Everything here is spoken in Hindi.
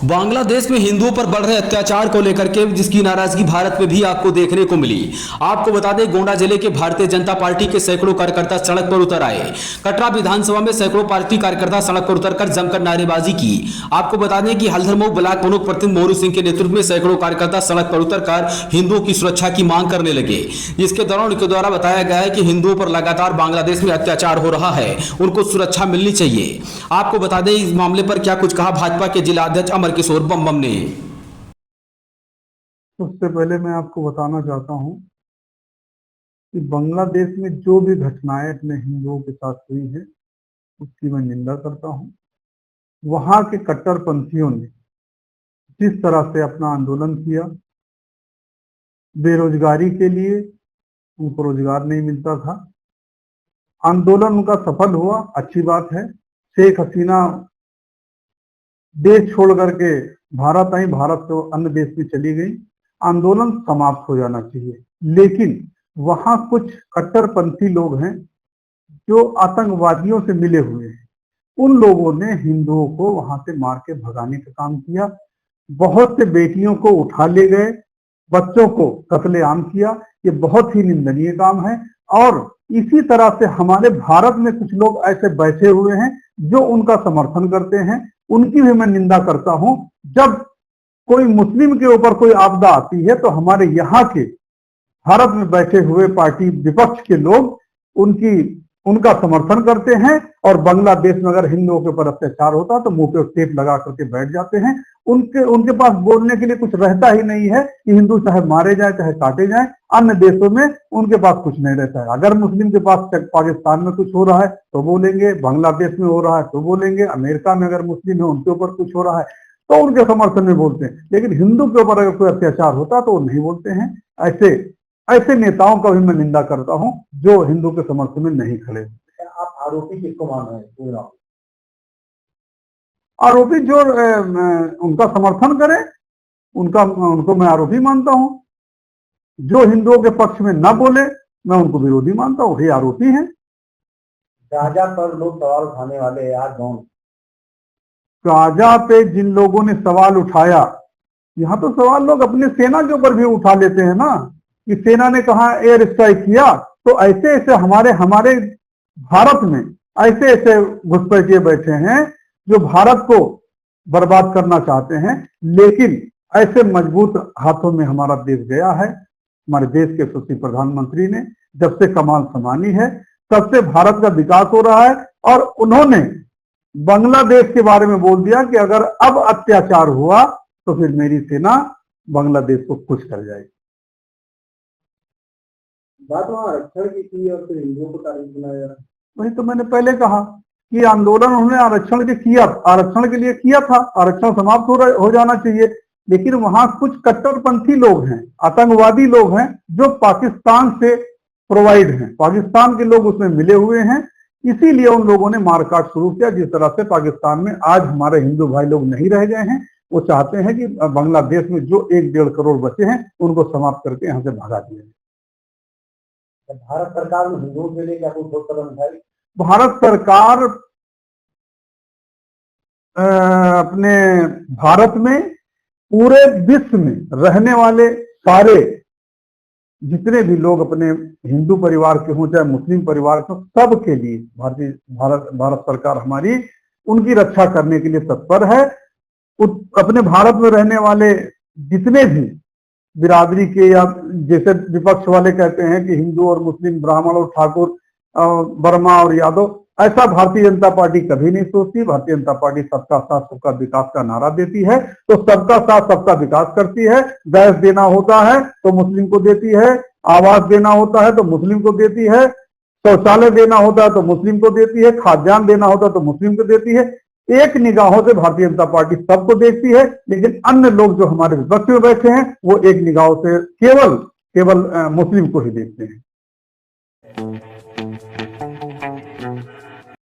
बांग्लादेश में हिंदुओं पर बढ़ रहे अत्याचार को लेकर के जिसकी नाराजगी भारत में भी आपको देखने को मिली। आपको बता दें, गोंडा जिले के भारतीय जनता पार्टी के सैकड़ों कार्यकर्ता सड़क पर उतर आए। कटरा विधानसभा में सैकड़ों पार्टी कार्यकर्ता सड़क पर उतरकर जमकर नारेबाजी की। आपको बता दें कि हल्दरमऊ ब्लॉक प्रमुख प्रतिनिधि मोरू सिंह के नेतृत्व में सैकड़ों कार्यकर्ता सड़क पर उतरकर हिंदुओं की सुरक्षा की मांग करने लगे। जिसके दौरान उनके द्वारा बताया गया है कि हिंदुओं पर लगातार बांग्लादेश में अत्याचार हो रहा है, उनको सुरक्षा मिलनी चाहिए। आपको बता दें, इस मामले पर क्या कुछ कहा भाजपा के जिला अध्यक्ष अमर किशोर बम ने। सबसे पहले मैं आपको बताना चाहता हूं कि बांग्लादेश में जो भी घटनाएं अपने हिंदुओं के साथ हुई है उसकी मैं निंदा करता हूं। वहां के कट्टरपंथियों ने जिस तरह से अपना आंदोलन किया, बेरोजगारी के लिए, उनको रोजगार नहीं मिलता था, आंदोलन उनका सफल हुआ, अच्छी बात है। शेख हसीना देश छोड़ करके भारत आई, भारत तो अन्य देश में चली गई, आंदोलन समाप्त हो जाना चाहिए। लेकिन वहां कुछ कट्टरपंथी लोग हैं जो आतंकवादियों से मिले हुए हैं। उन लोगों ने हिंदुओं को वहां से मार के भगाने का काम किया। बहुत से बेटियों को उठा ले गए, बच्चों को कत्लेआम किया। ये बहुत ही निंदनीय काम है। और इसी तरह से हमारे भारत में कुछ लोग ऐसे बैठे हुए हैं जो उनका समर्थन करते हैं, उनकी भी मैं निंदा करता हूं। जब कोई मुस्लिम के ऊपर कोई आपदा आती है तो हमारे यहाँ के भारत में बैठे हुए पार्टी विपक्ष के लोग उनका समर्थन करते हैं। और बांग्लादेश में अगर हिंदुओं के ऊपर अत्याचार होता तो मुंह पे टेप लगा करके बैठ जाते हैं। उनके पास बोलने के लिए कुछ रहता ही नहीं है कि हिंदू चाहे मारे जाए चाहे काटे जाए। अन्य देशों में उनके पास कुछ नहीं रहता है। अगर मुस्लिम के पास पाकिस्तान में कुछ हो रहा है तो बोलेंगे, बांग्लादेश में हो रहा है तो बोलेंगे, अमेरिका में अगर मुस्लिम है उनके ऊपर कुछ हो रहा है तो उनके समर्थन में बोलते हैं। लेकिन हिंदू के ऊपर अगर कोई अत्याचार होता तो वो नहीं बोलते हैं। ऐसे नेताओं का भी मैं निंदा करता हूं जो हिंदू के समर्थन में नहीं खड़े। आप आरोपी किसको मान रहे हैं? आरोपी जो उनका समर्थन करे उनको मैं आरोपी मानता हूं। जो हिंदुओं के पक्ष में न बोले मैं उनको विरोधी मानता हूं, ये आरोपी हैं। गाजा पर लोग सवाल उठाने वाले आज कौन? गाजा पे जिन लोगों ने सवाल उठाया, यहाँ तो सवाल लोग अपने सेना के ऊपर भी उठा लेते हैं ना, कि सेना ने कहा एयर स्ट्राइक किया। तो ऐसे ऐसे हमारे भारत में ऐसे घुसपैठिए बैठे हैं जो भारत को बर्बाद करना चाहते हैं। लेकिन ऐसे मजबूत हाथों में हमारा देश गया है। हमारे देश के यशस्वी प्रधानमंत्री ने जब से कमाल समानी है तब से भारत का विकास हो रहा है। और उन्होंने बांग्लादेश के बारे में बोल दिया कि अगर अब अत्याचार हुआ तो फिर मेरी सेना बांग्लादेश को खुश कर जाएगी। बात वहां आरक्षण की थी और फिर हिंदुओं को टारगेट बनाया जा रहा है। वही तो मैंने पहले कहा कि आंदोलन उन्होंने आरक्षण के लिए किया था। आरक्षण समाप्त हो जाना चाहिए। लेकिन वहां कुछ कट्टरपंथी लोग हैं, आतंकवादी लोग हैं जो पाकिस्तान से प्रोवाइड हैं, पाकिस्तान के लोग उसमें मिले हुए हैं। इसीलिए उन लोगों ने मारकाट शुरू किया। जिस तरह से पाकिस्तान में आज हमारे हिंदू भाई लोग नहीं रह गए हैं, वो चाहते हैं कि बांग्लादेश में जो 1-1.5 करोड़ बचे हैं उनको समाप्त करके यहाँ से भगा दिया जाए। भारत सरकार ने हिंदुओं के लिए क्या कोई ठोस कदम उठाई? भारत सरकार अपने भारत में पूरे विश्व में रहने वाले सारे जितने भी लोग अपने हिंदू परिवार के हों चाहे मुस्लिम परिवार के हों, सबके लिए भारत सरकार हमारी उनकी रक्षा करने के लिए तत्पर है। अपने भारत में रहने वाले जितने भी बिरादरी के, या जैसे विपक्ष वाले कहते हैं कि हिंदू और मुस्लिम, ब्राह्मण और ठाकुर, वर्मा और यादव, ऐसा भारतीय जनता पार्टी कभी नहीं सोचती। भारतीय जनता पार्टी सबका साथ सबका विकास का नारा देती है, तो सबका साथ सबका विकास करती है। गैस देना होता है तो मुस्लिम को देती है, आवास देना होता है तो मुस्लिम को देती है, शौचालय देना होता है तो मुस्लिम को देती है, खाद्यान्न देना होता है तो मुस्लिम को देती है। एक निगाहों से भारतीय जनता पार्टी सबको देखती है। लेकिन अन्य लोग जो हमारे विपक्ष में बैठे हैं वो एक निगाहों से केवल मुस्लिम को ही देखते हैं।